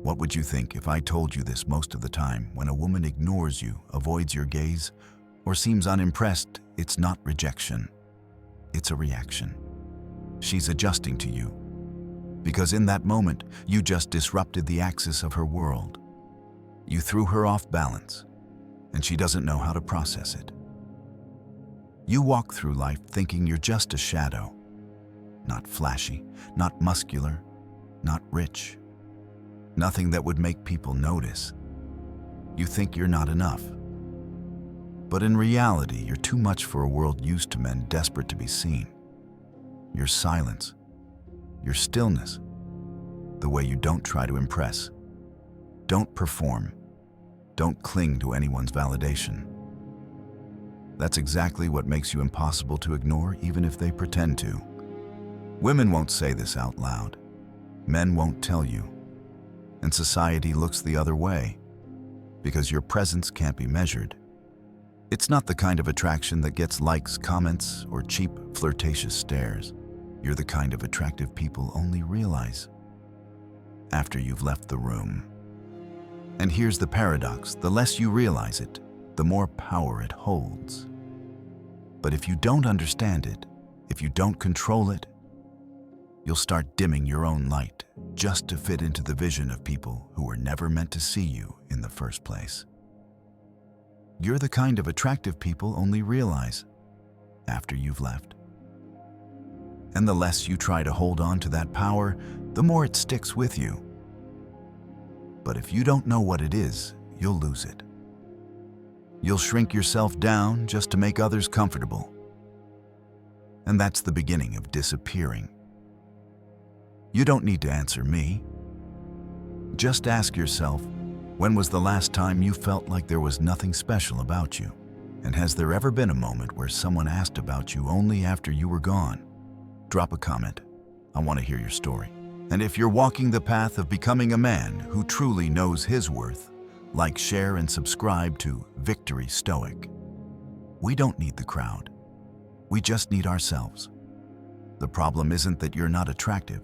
What would you think if I told you this most of the time? When a woman ignores you, avoids your gaze, or seems unimpressed, it's not rejection. It's a reaction. She's adjusting to you. Because in that moment, you just disrupted the axis of her world. You threw her off balance, and she doesn't know how to process it. You walk through life thinking you're just a shadow. Not flashy, not muscular, not rich. Nothing that would make people notice. You think you're not enough. But in reality, you're too much for a world used to men desperate to be seen. Your silence, your stillness, the way you don't try to impress, don't perform, don't cling to anyone's validation. That's exactly what makes you impossible to ignore, even if they pretend to. Women won't say this out loud. Men won't tell you. And society looks the other way, because your presence can't be measured. It's not the kind of attraction that gets likes, comments, or cheap, flirtatious stares. You're the kind of attractive people only realize after you've left the room. And here's the paradox: the less you realize it, the more power it holds. But if you don't understand it, if you don't control it, you'll start dimming your own light just to fit into the vision of people who were never meant to see you in the first place. You're the kind of attractive people only realize after you've left. And the less you try to hold on to that power, the more it sticks with you. But if you don't know what it is, you'll lose it. You'll shrink yourself down just to make others comfortable. And that's the beginning of disappearing. You don't need to answer me. Just ask yourself, when was the last time you felt like there was nothing special about you? And has there ever been a moment where someone asked about you only after you were gone? Drop a comment. I want to hear your story. And if you're walking the path of becoming a man who truly knows his worth, like, share, and subscribe to Victory Stoic. We don't need the crowd. We just need ourselves. The problem isn't that you're not attractive.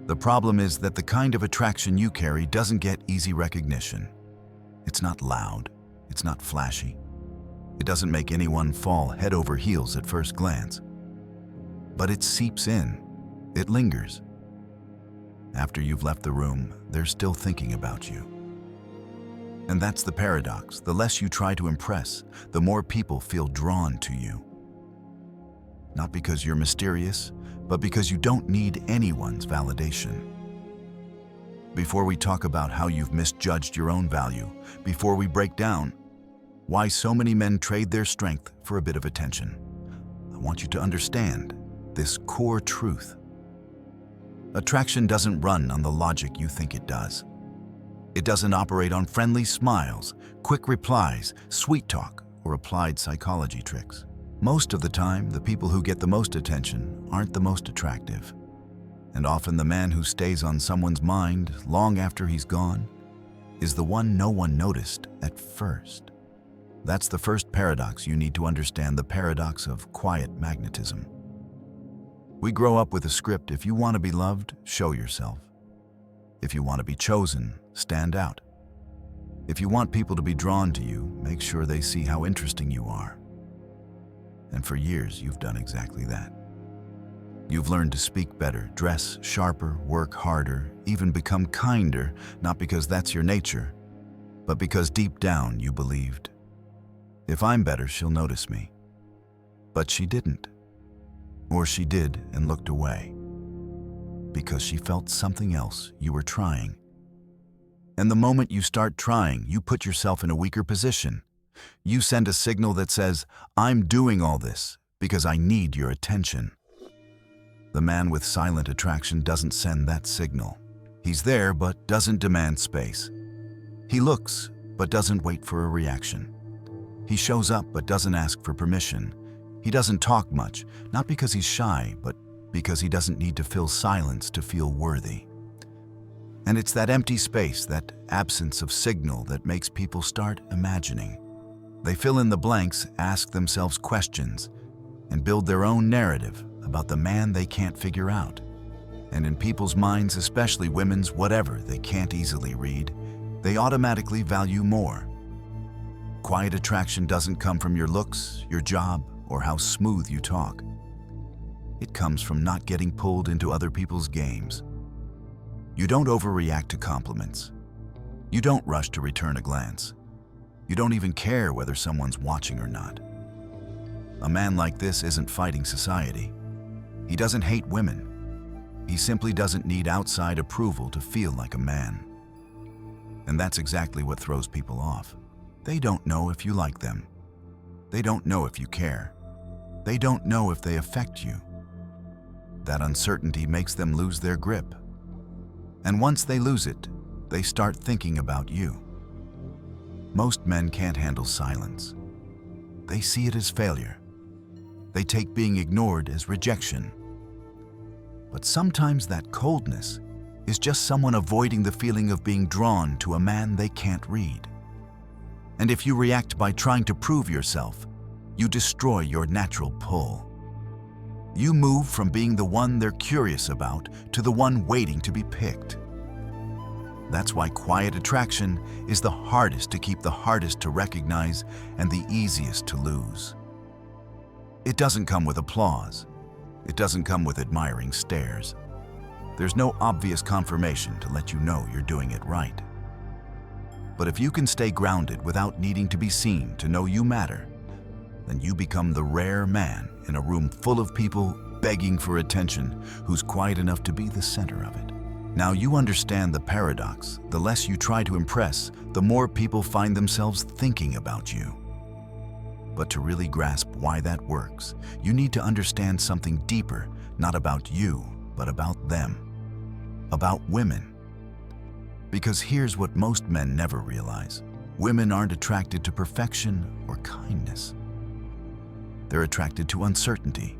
The problem is that the kind of attraction you carry doesn't get easy recognition. It's not loud. It's not flashy. It doesn't make anyone fall head over heels at first glance. But it seeps in. It lingers. After you've left the room, they're still thinking about you. And that's the paradox. The less you try to impress, the more people feel drawn to you. Not because you're mysterious, but because you don't need anyone's validation. Before we talk about how you've misjudged your own value, before we break down why so many men trade their strength for a bit of attention, I want you to understand this core truth. Attraction doesn't run on the logic you think it does. It doesn't operate on friendly smiles, quick replies, sweet talk, or applied psychology tricks. Most of the time, the people who get the most attention aren't the most attractive. And often the man who stays on someone's mind long after he's gone is the one no one noticed at first. That's the first paradox you need to understand, the paradox of quiet magnetism. We grow up with a script: if you want to be loved, show yourself. If you want to be chosen, stand out. If you want people to be drawn to you, make sure they see how interesting you are. And for years, you've done exactly that. You've learned to speak better, dress sharper, work harder, even become kinder, not because that's your nature, but because deep down you believed, if I'm better, she'll notice me. But she didn't. Or she did and looked away. Because she felt something else you were trying. And the moment you start trying, you put yourself in a weaker position. You send a signal that says, I'm doing all this because I need your attention. The man with silent attraction doesn't send that signal. He's there but doesn't demand space. He looks but doesn't wait for a reaction. He shows up but doesn't ask for permission. He doesn't talk much, not because he's shy, but because he doesn't need to fill silence to feel worthy. And it's that empty space, that absence of signal, that makes people start imagining. They fill in the blanks, ask themselves questions, and build their own narrative about the man they can't figure out. And in people's minds, especially women's, whatever they can't easily read, they automatically value more. Quiet attraction doesn't come from your looks, your job, or how smooth you talk. It comes from not getting pulled into other people's games. You don't overreact to compliments. You don't rush to return a glance. You don't even care whether someone's watching or not. A man like this isn't fighting society. He doesn't hate women. He simply doesn't need outside approval to feel like a man. And that's exactly what throws people off. They don't know if you like them. They don't know if you care. They don't know if they affect you. That uncertainty makes them lose their grip. And once they lose it, they start thinking about you. Most men can't handle silence. They see it as failure. They take being ignored as rejection. But sometimes that coldness is just someone avoiding the feeling of being drawn to a man they can't read. And if you react by trying to prove yourself, you destroy your natural pull. You move from being the one they're curious about to the one waiting to be picked. That's why quiet attraction is the hardest to keep, the hardest to recognize, and the easiest to lose. It doesn't come with applause. It doesn't come with admiring stares. There's no obvious confirmation to let you know you're doing it right. But if you can stay grounded without needing to be seen to know you matter, then you become the rare man in a room full of people begging for attention who's quiet enough to be the center of it. Now you understand the paradox. The less you try to impress, the more people find themselves thinking about you. But to really grasp why that works, you need to understand something deeper, not about you, but about them, about women. Because here's what most men never realize. Women aren't attracted to perfection or kindness. They're attracted to uncertainty,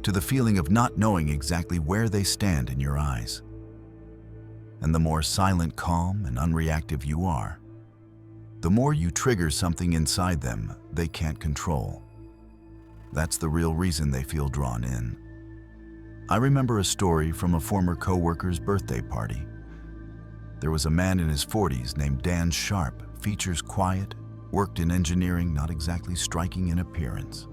to the feeling of not knowing exactly where they stand in your eyes. And the more silent, calm, and unreactive you are, the more you trigger something inside them they can't control. That's the real reason they feel drawn in. I remember a story from a former co-worker's birthday party. There was a man in his 40s named Dan Sharp, features quiet, worked in engineering, not exactly striking in appearance.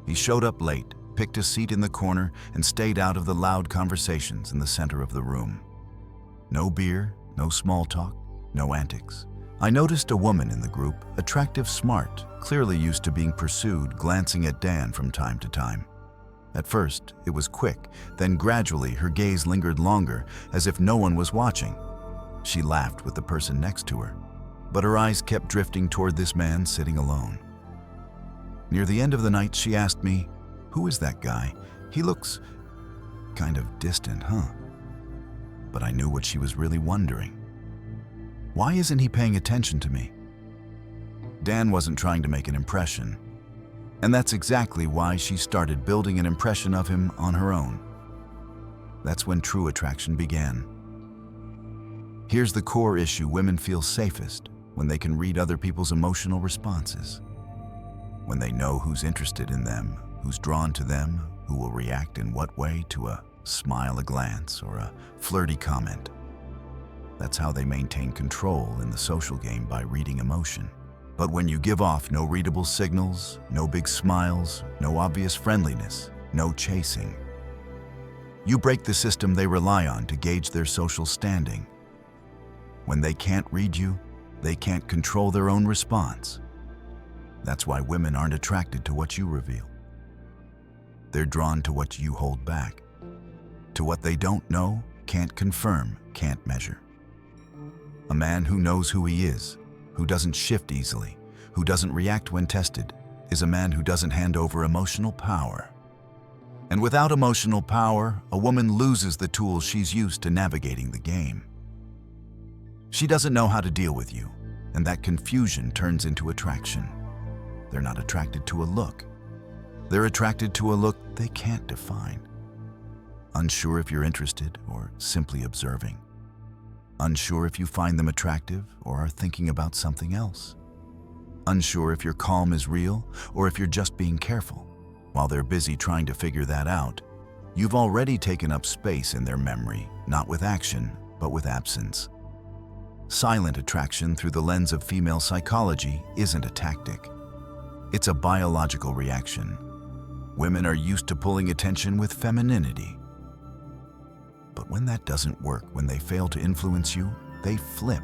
He showed up late, picked a seat in the corner, and stayed out of the loud conversations in the center of the room. No beer, no small talk, no antics. I noticed a woman in the group, attractive, smart, clearly used to being pursued, glancing at Dan from time to time. At first, it was quick, then gradually her gaze lingered longer, as if no one was watching. She laughed with the person next to her, but her eyes kept drifting toward this man sitting alone. Near the end of the night, she asked me, "Who is that guy? He looks kind of distant, huh?" But I knew what she was really wondering. Why isn't he paying attention to me? Dan wasn't trying to make an impression. And that's exactly why she started building an impression of him on her own. That's when true attraction began. Here's the core issue: women feel safest when they can read other people's emotional responses. When they know who's interested in them, who's drawn to them, who will react in what way to a smile, a glance, or a flirty comment. That's how they maintain control in the social game, by reading emotion. But when you give off no readable signals, no big smiles, no obvious friendliness, no chasing, you break the system they rely on to gauge their social standing. When they can't read you, they can't control their own response. That's why women aren't attracted to what you reveal. They're drawn to what you hold back, to what they don't know, can't confirm, can't measure. A man who knows who he is, who doesn't shift easily, who doesn't react when tested, is a man who doesn't hand over emotional power. And without emotional power, a woman loses the tools she's used to navigating the game. She doesn't know how to deal with you, and that confusion turns into attraction. They're not attracted to a look. They're attracted to a look they can't define. Unsure if you're interested or simply observing. Unsure if you find them attractive or are thinking about something else. Unsure if your calm is real or if you're just being careful. While they're busy trying to figure that out, You've already taken up space in their memory, not with action, but with absence. Silent attraction through the lens of female psychology isn't a tactic. It's a biological reaction. Women are used to pulling attention with femininity. But when that doesn't work, when they fail to influence you, they flip.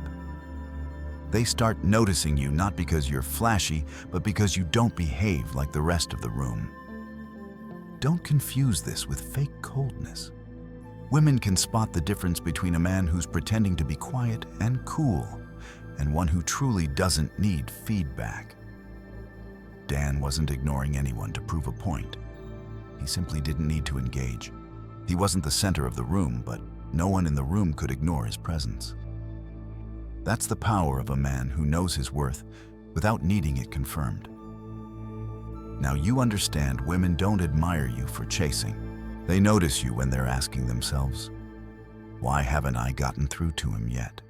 They start noticing you not because you're flashy, but because you don't behave like the rest of the room. Don't confuse this with fake coldness. Women can spot the difference between a man who's pretending to be quiet and cool, and one who truly doesn't need feedback. Dan wasn't ignoring anyone to prove a point. He simply didn't need to engage. He wasn't the center of the room, but no one in the room could ignore his presence. That's the power of a man who knows his worth without needing it confirmed. Now you understand women don't admire you for chasing. They notice you when they're asking themselves, why haven't I gotten through to him yet?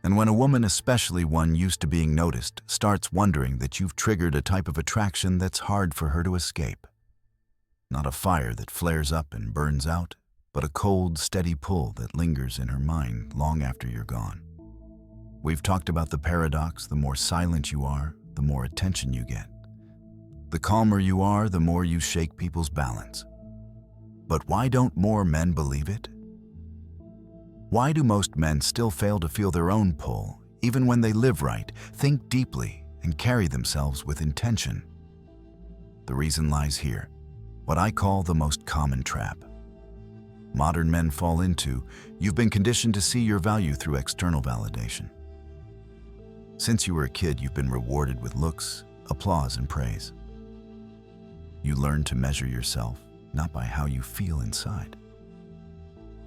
And when a woman, especially one used to being noticed, starts wondering that you've triggered a type of attraction that's hard for her to escape. Not a fire that flares up and burns out, but a cold, steady pull that lingers in her mind long after you're gone. We've talked about the paradox: the more silent you are, the more attention you get. The calmer you are, the more you shake people's balance. But why don't more men believe it? Why do most men still fail to feel their own pull, even when they live right, think deeply, and carry themselves with intention? The reason lies here, what I call the most common trap. Modern men fall into: you've been conditioned to see your value through external validation. Since you were a kid, you've been rewarded with looks, applause, and praise. You learn to measure yourself not by how you feel inside,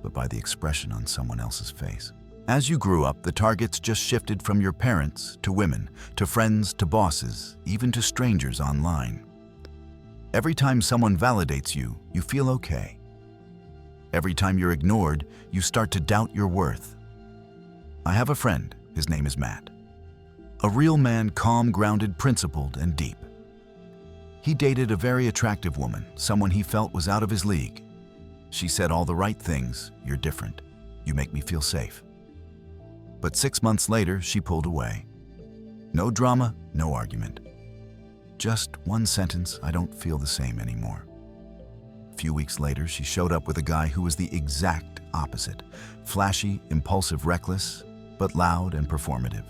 but by the expression on someone else's face. As you grew up, the targets just shifted from your parents to women, to friends, to bosses, even to strangers online. Every time someone validates you, you feel okay. Every time you're ignored, you start to doubt your worth. I have a friend, his name is Matt. A real man, calm, grounded, principled, and deep. He dated a very attractive woman, someone he felt was out of his league. She said all the right things: you're different, you make me feel safe. But 6 months later, she pulled away. No drama, no argument. Just one sentence: I don't feel the same anymore. A few weeks later, she showed up with a guy who was the exact opposite. Flashy, impulsive, reckless, but loud and performative.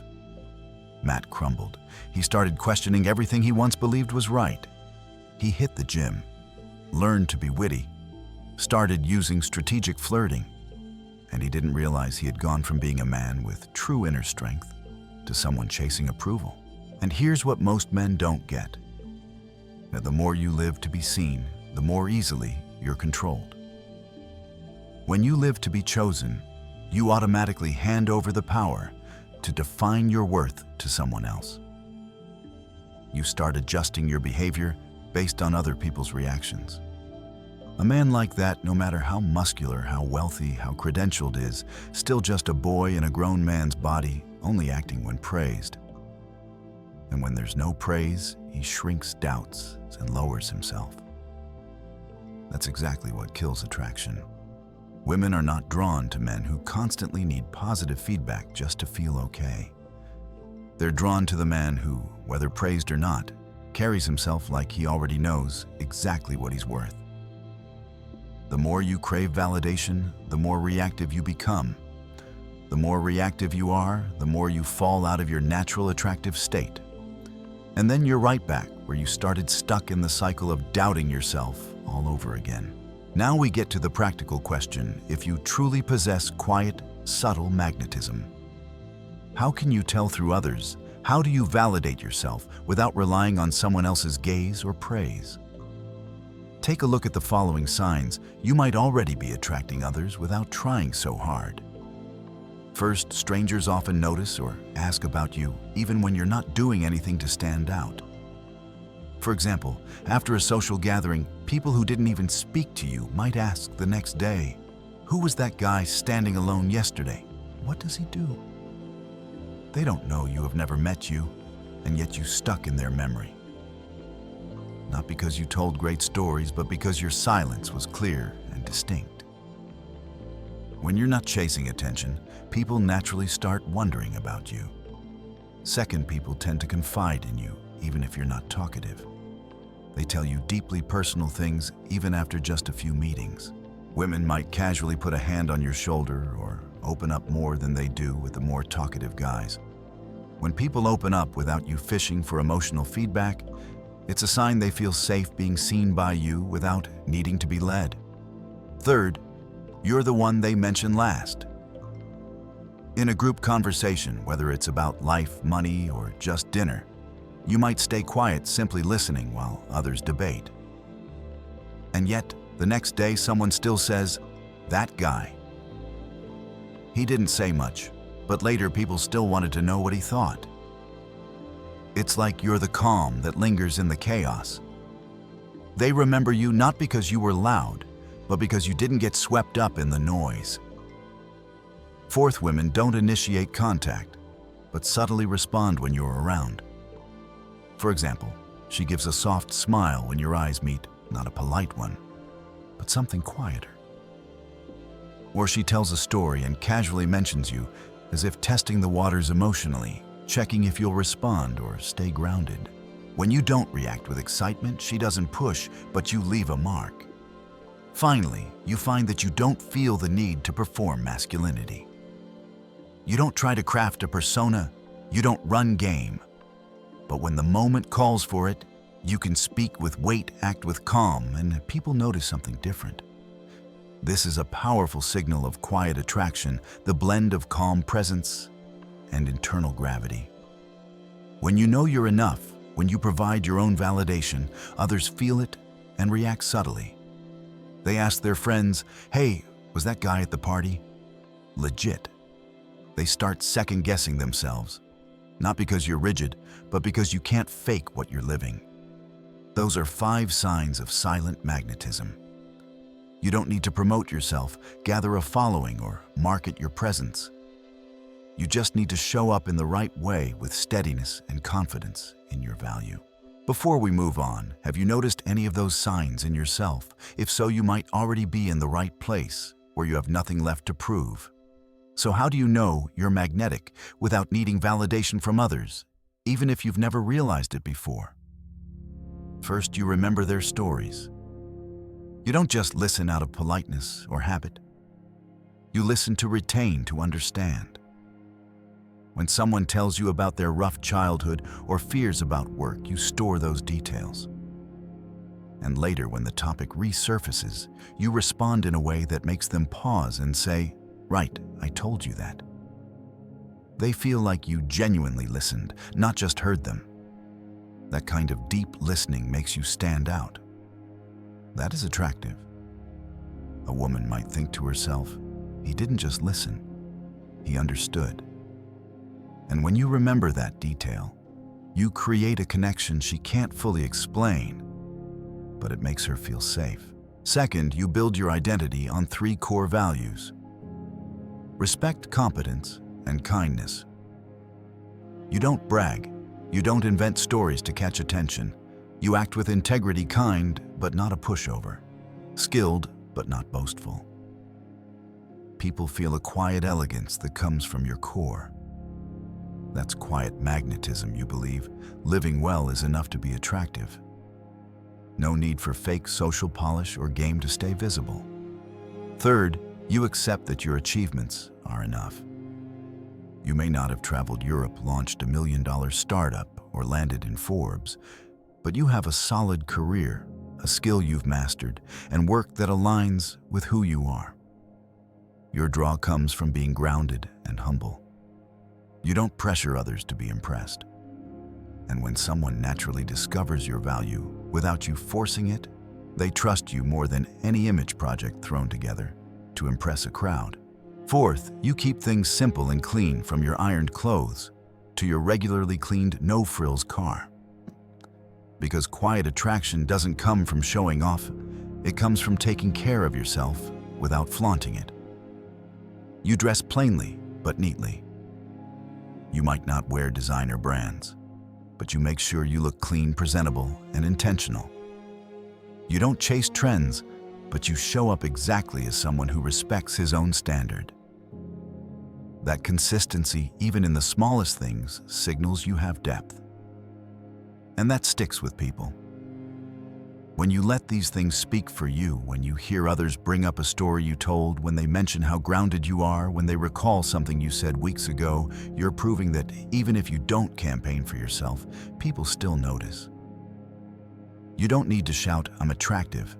Matt crumbled. He started questioning everything he once believed was right. He hit the gym, learned to be witty, started using strategic flirting, and he didn't realize he had gone from being a man with true inner strength to someone chasing approval. And here's what most men don't get: that the more you live to be seen, the more easily you're controlled. When you live to be chosen, you automatically hand over the power to define your worth to someone else. You start adjusting your behavior based on other people's reactions. A man like that, no matter how muscular, how wealthy, how credentialed, is still just a boy in a grown man's body, only acting when praised. And when there's no praise, he shrinks, doubts, and lowers himself. That's exactly what kills attraction. Women are not drawn to men who constantly need positive feedback just to feel okay. They're drawn to the man who, whether praised or not, carries himself like he already knows exactly what he's worth. The more you crave validation, the more reactive you become. The more reactive you are, the more you fall out of your natural attractive state. And then you're right back where you started, stuck in the cycle of doubting yourself all over again. Now we get to the practical question: if you truly possess quiet, subtle magnetism, how can you tell through others? How do you validate yourself without relying on someone else's gaze or praise? Take a look at the following signs. You might already be attracting others without trying so hard. First, strangers often notice or ask about you even when you're not doing anything to stand out. For example, after a social gathering, people who didn't even speak to you might ask the next day, "Who was that guy standing alone yesterday? What does he do?" They don't know you, have never met you, and yet you stuck in their memory. Not because you told great stories, but because your silence was clear and and distinct. When you're not chasing attention, people naturally start wondering about you. Second, people tend to confide in you, even if you're not talkative. They tell you deeply personal things even after just a few meetings. Women might casually put a hand on your shoulder or open up more than they do with the more talkative guys. When people open up without you fishing for emotional feedback, it's a sign they feel safe being seen by you without needing to be led. Third, you're the one they mention last. In a group conversation, whether it's about life, money, or just dinner, you might stay quiet simply listening while others debate. And yet, the next day someone still says, "That guy." He didn't say much, but later people still wanted to know what he thought. It's like you're the calm that lingers in the chaos. They remember you not because you were loud, but because you didn't get swept up in the noise. Fourth, women don't initiate contact, but subtly respond when you're around. For example, she gives a soft smile when your eyes meet, not a polite one, but something quieter. Or she tells a story and casually mentions you, as if testing the waters emotionally, checking if you'll respond or stay grounded. When you don't react with excitement, she doesn't push, but you leave a mark. Finally, you find that you don't feel the need to perform masculinity. You don't try to craft a persona, you don't run game. But when the moment calls for it, you can speak with weight, act with calm, and people notice something different. This is a powerful signal of quiet attraction, the blend of calm presence and internal gravity. When you know you're enough, when you provide your own validation, others feel it and react subtly. They ask their friends, "Hey, was that guy at the party?" Legit. They start second-guessing themselves, not because you're rigid, but because you can't fake what you're living. Those are 5 signs of silent magnetism. You don't need to promote yourself, gather a following, or market your presence. You just need to show up in the right way with steadiness and confidence in your value. Before we move on, have you noticed any of those signs in yourself? If so, you might already be in the right place, where you have nothing left to prove. So how do you know you're magnetic without needing validation from others, even if you've never realized it before? First, you remember their stories. You don't just listen out of politeness or habit. You listen to retain, to understand. When someone tells you about their rough childhood or fears about work, you store those details. And later, when the topic resurfaces, you respond in a way that makes them pause and say, "Right, I told you that." They feel like you genuinely listened, not just heard them. That kind of deep listening makes you stand out. That is attractive. A woman might think to herself, "He didn't just listen, he understood." And when you remember that detail, you create a connection she can't fully explain, but it makes her feel safe. Second, you build your identity on 3 core values: respect, competence, and kindness. You don't brag. You don't invent stories to catch attention. You act with integrity, kind, but not a pushover. Skilled, but not boastful. People feel a quiet elegance that comes from your core. That's quiet magnetism, you believe. Living well is enough to be attractive. No need for fake social polish or game to stay visible. Third, you accept that your achievements are enough. You may not have traveled Europe, launched a $1 million startup, or landed in Forbes, but you have a solid career, a skill you've mastered, and work that aligns with who you are. Your draw comes from being grounded and humble. You don't pressure others to be impressed. And when someone naturally discovers your value without you forcing it, they trust you more than any image project thrown together to impress a crowd. Fourth, you keep things simple and clean, from your ironed clothes to your regularly cleaned no-frills car. Because quiet attraction doesn't come from showing off, it comes from taking care of yourself without flaunting it. You dress plainly but neatly. You might not wear designer brands, but you make sure you look clean, presentable, and intentional. You don't chase trends, but you show up exactly as someone who respects his own standard. That consistency, even in the smallest things, signals you have depth. And that sticks with people. When you let these things speak for you, when you hear others bring up a story you told, when they mention how grounded you are, when they recall something you said weeks ago, you're proving that even if you don't campaign for yourself, people still notice. You don't need to shout, "I'm attractive."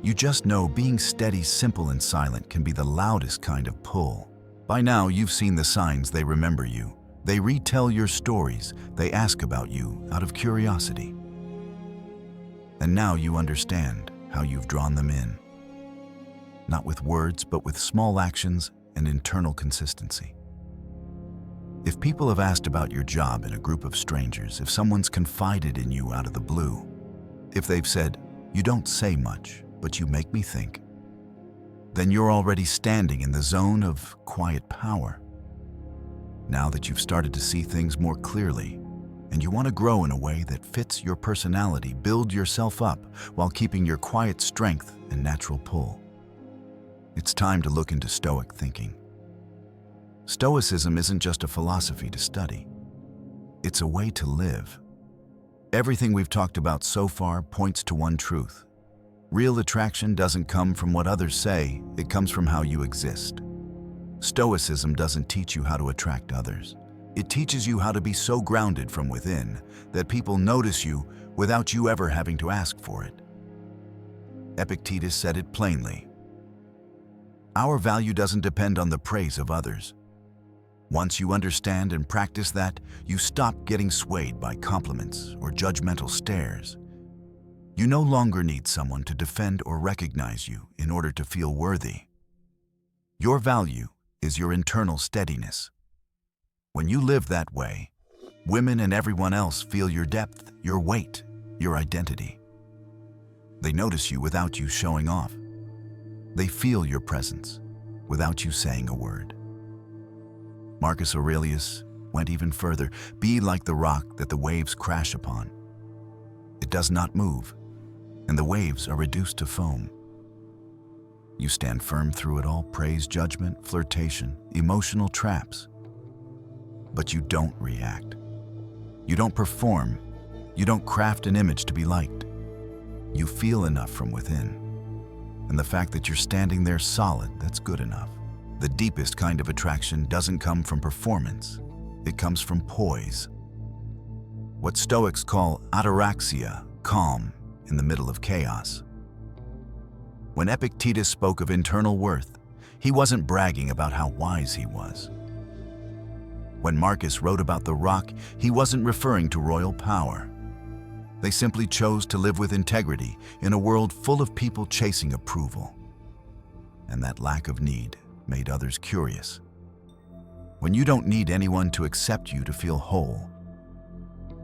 You just know being steady, simple, and silent can be the loudest kind of pull. By now, you've seen the signs. They remember you. They retell your stories. They ask about you out of curiosity. And now you understand how you've drawn them in. Not with words, but with small actions and internal consistency. If people have asked about your job in a group of strangers, if someone's confided in you out of the blue, if they've said, "You don't say much, but you make me think," then you're already standing in the zone of quiet power. Now that you've started to see things more clearly, and you want to grow in a way that fits your personality, build yourself up while keeping your quiet strength and natural pull. It's time to look into Stoic thinking. Stoicism isn't just a philosophy to study. It's a way to live. Everything we've talked about so far points to one truth. Real attraction doesn't come from what others say, it comes from how you exist. Stoicism doesn't teach you how to attract others. It teaches you how to be so grounded from within that people notice you without you ever having to ask for it. Epictetus said it plainly. Our value doesn't depend on the praise of others. Once you understand and practice that, you stop getting swayed by compliments or judgmental stares. You no longer need someone to defend or recognize you in order to feel worthy. Your value is your internal steadiness. When you live that way, women and everyone else feel your depth, your weight, your identity. They notice you without you showing off. They feel your presence without you saying a word. Marcus Aurelius went even further. Be like the rock that the waves crash upon. It does not move, and the waves are reduced to foam. You stand firm through it all, praise, judgment, flirtation, emotional traps. But you don't react. You don't perform. You don't craft an image to be liked. You feel enough from within. And the fact that you're standing there solid, that's good enough. The deepest kind of attraction doesn't come from performance. It comes from poise. What Stoics call ataraxia, calm in the middle of chaos. When Epictetus spoke of internal worth, he wasn't bragging about how wise he was. When Marcus wrote about the rock, he wasn't referring to royal power. They simply chose to live with integrity in a world full of people chasing approval. And that lack of need made others curious. When you don't need anyone to accept you to feel whole,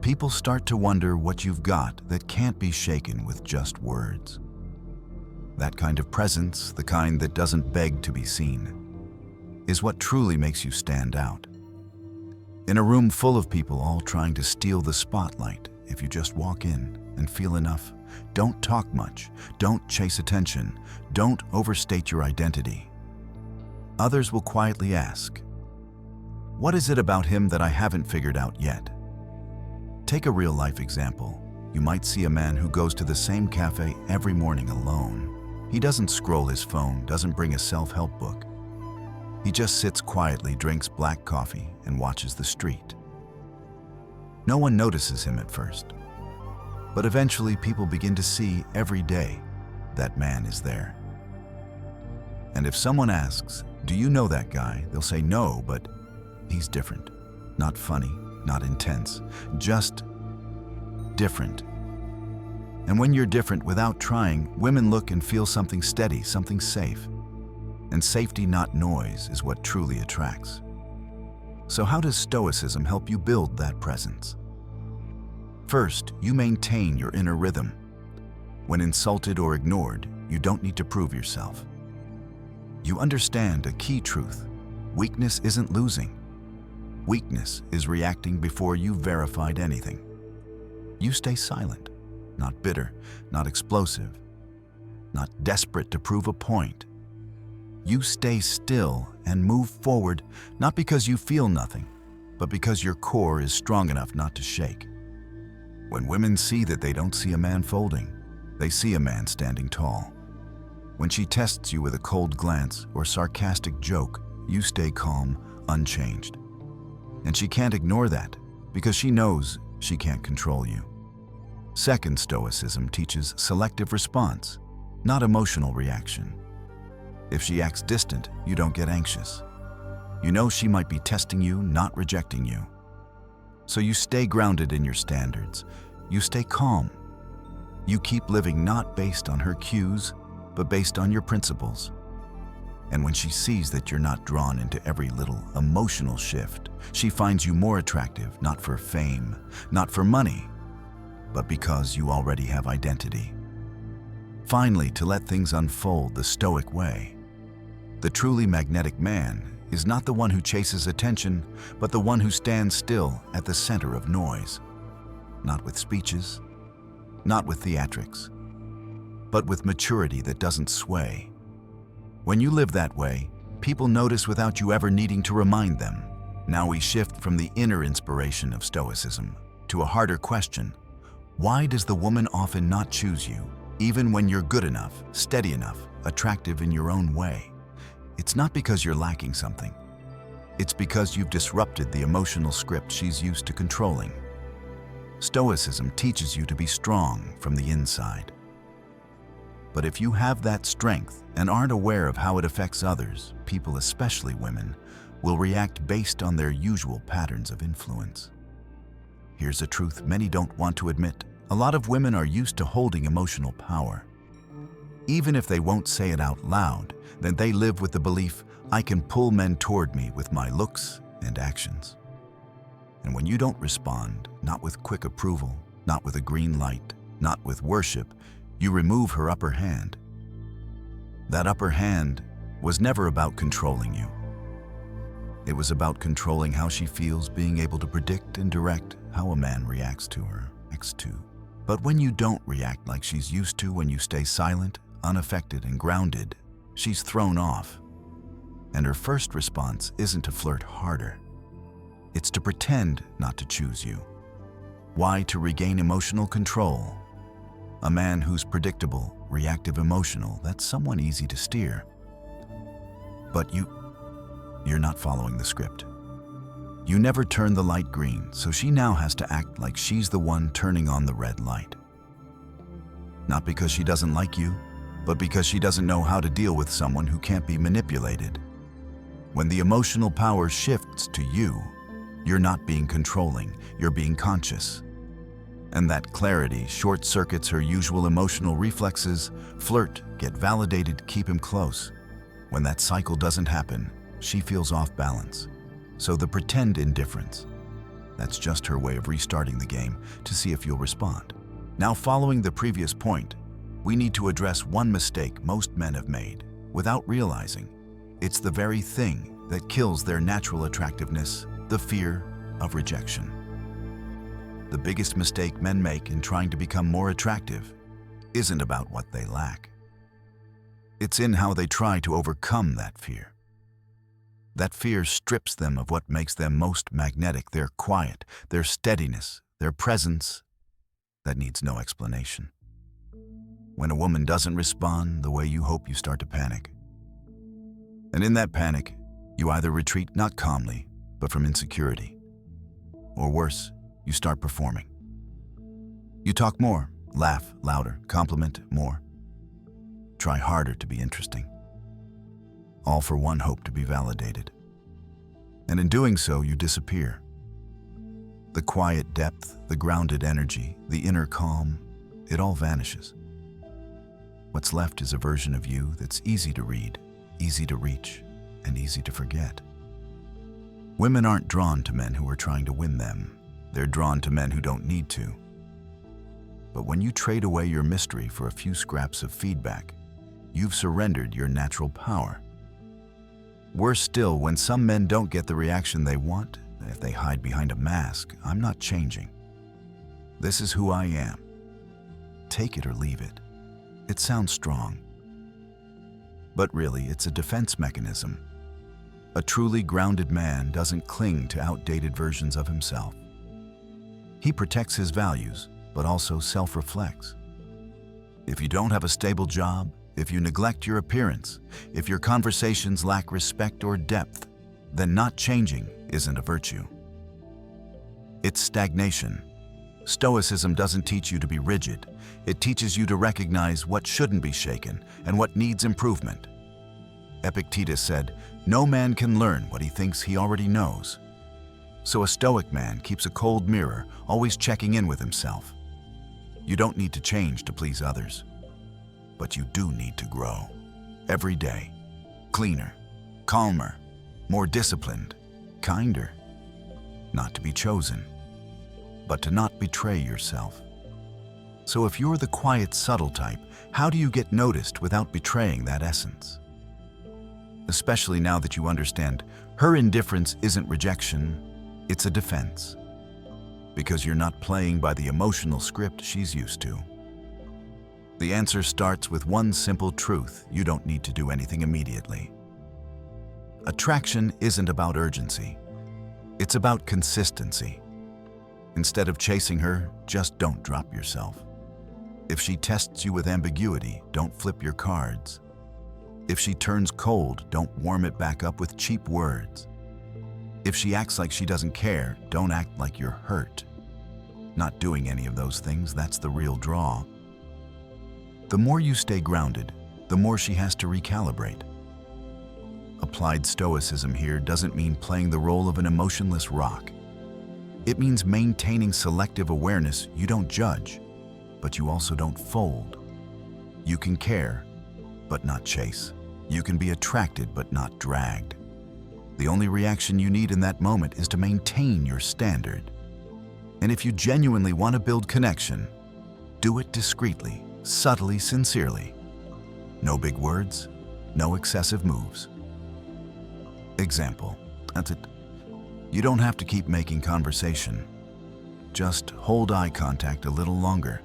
people start to wonder what you've got that can't be shaken with just words. That kind of presence, the kind that doesn't beg to be seen, is what truly makes you stand out. In a room full of people all trying to steal the spotlight, if you just walk in and feel enough, don't talk much, don't chase attention, don't overstate your identity. Others will quietly ask, "What is it about him that I haven't figured out yet?" Take a real-life example. You might see a man who goes to the same cafe every morning alone. He doesn't scroll his phone, doesn't bring a self-help book. He just sits quietly, drinks black coffee, and watches the street. No one notices him at first, but eventually people begin to see every day that man is there. And if someone asks, "Do you know that guy?" they'll say, "No, but he's different." Not funny, not intense, just different. And when you're different without trying, women look and feel something steady, something safe. And safety, not noise, is what truly attracts. So how does Stoicism help you build that presence? First, you maintain your inner rhythm. When insulted or ignored, you don't need to prove yourself. You understand a key truth. Weakness isn't losing. Weakness is reacting before you've verified anything. You stay silent, not bitter, not explosive. not desperate to prove a point. You stay still and move forward, not because you feel nothing, but because your core is strong enough not to shake. When women see that they don't see a man folding, they see a man standing tall. When she tests you with a cold glance or sarcastic joke, you stay calm, unchanged. And she can't ignore that because she knows she can't control you. Second, Stoicism teaches selective response, not emotional reaction. If she acts distant, you don't get anxious. You know she might be testing you, not rejecting you. So you stay grounded in your standards. You stay calm. You keep living not based on her cues, but based on your principles. And when she sees that you're not drawn into every little emotional shift, she finds you more attractive, not for fame, not for money, but because you already have identity. Finally, to let things unfold the Stoic way. The truly magnetic man is not the one who chases attention, but the one who stands still at the center of noise. Not with speeches, not with theatrics, but with maturity that doesn't sway. When you live that way, people notice without you ever needing to remind them. Now we shift from the inner inspiration of Stoicism to a harder question. Why does the woman often not choose you, even when you're good enough, steady enough, attractive in your own way? It's not because you're lacking something. It's because you've disrupted the emotional script she's used to controlling. Stoicism teaches you to be strong from the inside. But if you have that strength and aren't aware of how it affects others, people, especially women, will react based on their usual patterns of influence. Here's a truth many don't want to admit. A lot of women are used to holding emotional power. Even if they won't say it out loud, then they live with the belief, I can pull men toward me with my looks and actions. And when you don't respond, not with quick approval, not with a green light, not with worship, you remove her upper hand. That upper hand was never about controlling you. It was about controlling how she feels, being able to predict and direct how a man reacts to her, But when you don't react like she's used to, when you stay silent, unaffected, and grounded, she's thrown off. And her first response isn't to flirt harder. It's to pretend not to choose you. Why? To regain emotional control. A man who's predictable, reactive, emotional, that's someone easy to steer. But you're not following the script. You never turn the light green, so she now has to act like she's the one turning on the red light. Not because she doesn't like you, but because she doesn't know how to deal with someone who can't be manipulated. When the emotional power shifts to you, you're not being controlling, you're being conscious. And that clarity short-circuits her usual emotional reflexes. Flirt, get validated, keep him close. When that cycle doesn't happen, she feels off balance. So the pretend indifference, that's just her way of restarting the game to see if you'll respond. Now, following the previous point, we need to address one mistake most men have made without realizing. It's the very thing that kills their natural attractiveness, the fear of rejection. The biggest mistake men make in trying to become more attractive isn't about what they lack. It's in how they try to overcome that fear. That fear strips them of what makes them most magnetic, their quiet, their steadiness, their presence that needs no explanation. When a woman doesn't respond the way you hope, you start to panic. And in that panic, you either retreat not calmly, but from insecurity. Or worse, you start performing. You talk more, laugh louder, compliment more. Try harder to be interesting. All for one hope to be validated. And in doing so, you disappear. The quiet depth, the grounded energy, the inner calm, it all vanishes. What's left is a version of you that's easy to read, easy to reach, and easy to forget. Women aren't drawn to men who are trying to win them. They're drawn to men who don't need to. But when you trade away your mystery for a few scraps of feedback, you've surrendered your natural power. Worse still, when some men don't get the reaction they want, if they hide behind a mask, I'm not changing. This is who I am. Take it or leave it. It sounds strong, but really it's a defense mechanism. A truly grounded man doesn't cling to outdated versions of himself. He protects his values, but also self-reflects. If you don't have a stable job, if you neglect your appearance, if your conversations lack respect or depth, then not changing isn't a virtue. It's stagnation. Stoicism doesn't teach you to be rigid. It teaches you to recognize what shouldn't be shaken and what needs improvement. Epictetus said, "No man can learn what he thinks he already knows." So a Stoic man keeps a cold mirror, always checking in with himself. You don't need to change to please others, but you do need to grow. Every day, cleaner, calmer, more disciplined, kinder. Not to be chosen, but to not betray yourself. So if you're the quiet, subtle type, how do you get noticed without betraying that essence? Especially now that you understand her indifference isn't rejection, it's a defense. Because you're not playing by the emotional script she's used to. The answer starts with one simple truth: you don't need to do anything immediately. Attraction isn't about urgency. It's about consistency. Instead of chasing her, just don't drop yourself. If she tests you with ambiguity, don't flip your cards. If she turns cold, don't warm it back up with cheap words. If she acts like she doesn't care, don't act like you're hurt. Not doing any of those things, that's the real draw. The more you stay grounded, the more she has to recalibrate. Applied Stoicism here doesn't mean playing the role of an emotionless rock. It means maintaining selective awareness. You don't judge, but you also don't fold. You can care, but not chase. You can be attracted, but not dragged. The only reaction you need in that moment is to maintain your standard. And if you genuinely want to build connection, do it discreetly, subtly, sincerely. No big words, no excessive moves. Example, that's it. You don't have to keep making conversation. Just hold eye contact a little longer.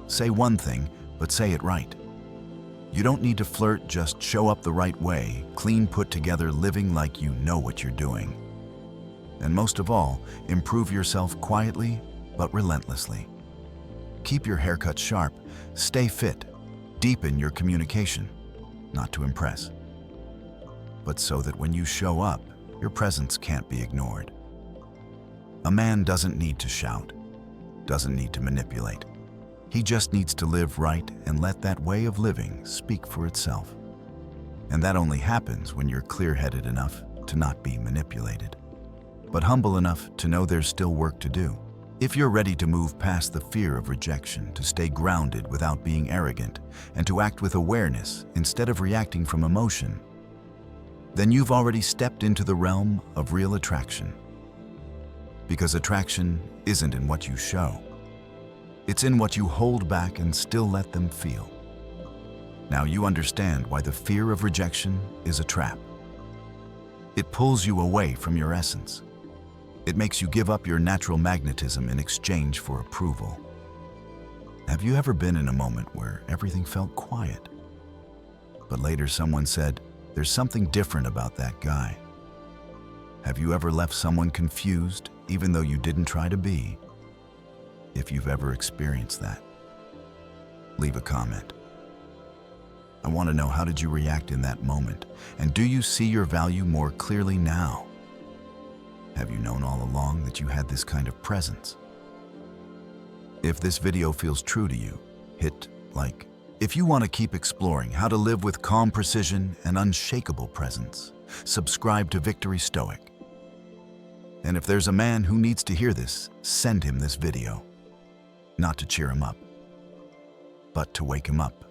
Say one thing, but say it right. You don't need to flirt, just show up the right way, clean, put together, living like you know what you're doing. And most of all, improve yourself quietly, but relentlessly. Keep your haircut sharp, stay fit, deepen your communication, not to impress, but so that when you show up, your presence can't be ignored. A man doesn't need to shout, doesn't need to manipulate. He just needs to live right and let that way of living speak for itself. And that only happens when you're clear-headed enough to not be manipulated, but humble enough to know there's still work to do. If you're ready to move past the fear of rejection, to stay grounded without being arrogant, and to act with awareness instead of reacting from emotion, then you've already stepped into the realm of real attraction. Because attraction isn't in what you show. It's in what you hold back and still let them feel. Now you understand why the fear of rejection is a trap. It pulls you away from your essence. It makes you give up your natural magnetism in exchange for approval. Have you ever been in a moment where everything felt quiet, but later someone said, "There's something different about that guy"? Have you ever left someone confused, even though you didn't try to be? If you've ever experienced that, leave a comment. I want to know, how did you react in that moment? And do you see your value more clearly now? Have you known all along that you had this kind of presence? If this video feels true to you, hit like. If you want to keep exploring how to live with calm precision and unshakable presence, subscribe to Victory Stoic. And if there's a man who needs to hear this, send him this video. Not to cheer him up, but to wake him up.